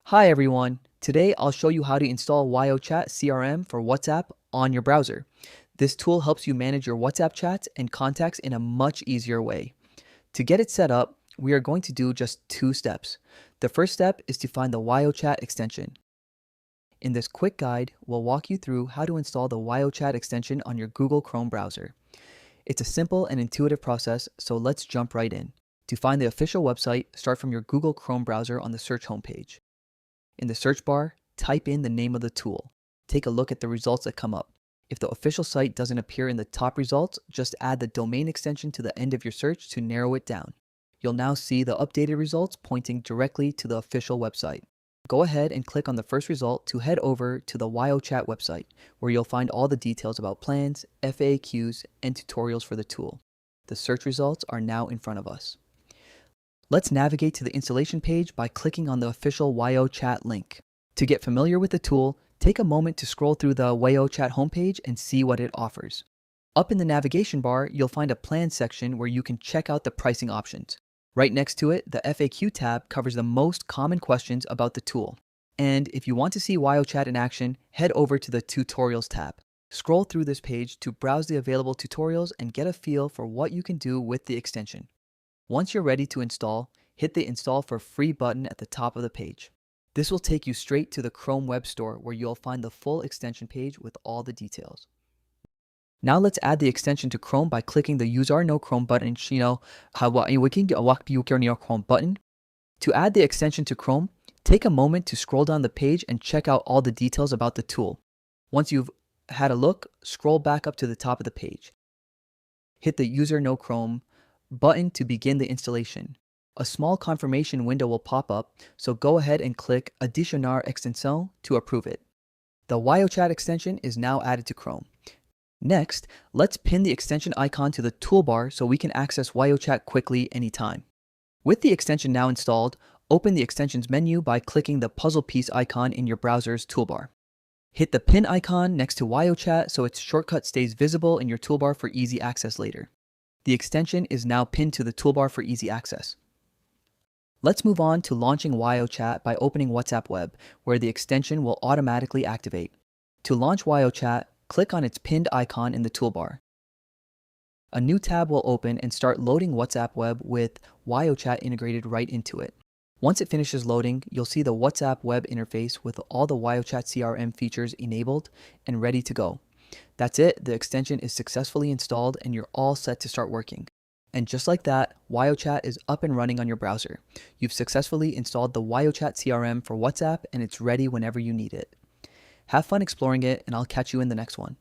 Hi everyone. Today I'll show you how to install WaioChat CRM for WhatsApp on your browser. This tool helps you manage your WhatsApp chats and contacts in a much easier way. To get it set up, we are going to do just 2 steps. The first step is to find the WaioChat extension. In this quick guide, we'll walk you through how to install the WaioChat extension on your Google Chrome browser. It's a simple and intuitive process, so let's jump right in. To find the official website, start from your Google Chrome browser on the search homepage. In the search bar, type in the name of the tool. Take a look at the results that come up. If the official site doesn't appear in the top results, just add the domain extension to the end of your search to narrow it down. You'll now see the updated results pointing directly to the official website. Go ahead and click on the first result to head over to the WaioChat website, where you'll find all the details about plans, FAQs, and tutorials for the tool. The search results are now in front of us. Let's navigate to the installation page by clicking on the official WaioChat link. To get familiar with the tool, take a moment to scroll through the WaioChat homepage and see what it offers. Up in the navigation bar, you'll find a plan section where you can check out the pricing options. Right next to it, the FAQ tab covers the most common questions about the tool. And if you want to see WaioChat in action, head over to the Tutorials tab. Scroll through this page to browse the available tutorials and get a feel for what you can do with the extension. Once you're ready to install, hit the Install for Free button at the top of the page. This will take you straight to the Chrome Web Store, where you'll find the full extension page with all the details. Now let's add the extension to Chrome by clicking the Use our No Chrome button. Button. To add the extension to Chrome, take a moment to scroll down the page and check out all the details about the tool. Once you've had a look, scroll back up to the top of the page. Hit the Use our No Chrome button to begin the installation. A small confirmation window will pop up, so go ahead and click Adicionar extension to approve it. The WaioChat extension is now added to Chrome. Next, let's pin the extension icon to the toolbar so we can access WaioChat quickly anytime. With the extension now installed, open the extensions menu by clicking the puzzle piece icon in your browser's toolbar. Hit the pin icon next to WaioChat so its shortcut stays visible in your toolbar for easy access later. The extension is now pinned to the toolbar for easy access. Let's move on to launching WaioChat by opening WhatsApp Web, where the extension will automatically activate. To launch WaioChat, click on its pinned icon in the toolbar. A new tab will open and start loading WhatsApp Web with WaioChat integrated right into it. Once it finishes loading, you'll see the WhatsApp Web interface with all the WaioChat CRM features enabled and ready to go. That's it, the extension is successfully installed and you're all set to start working. And just like that, WaioChat is up and running on your browser. You've successfully installed the WaioChat CRM for WhatsApp and it's ready whenever you need it. Have fun exploring it, and I'll catch you in the next one.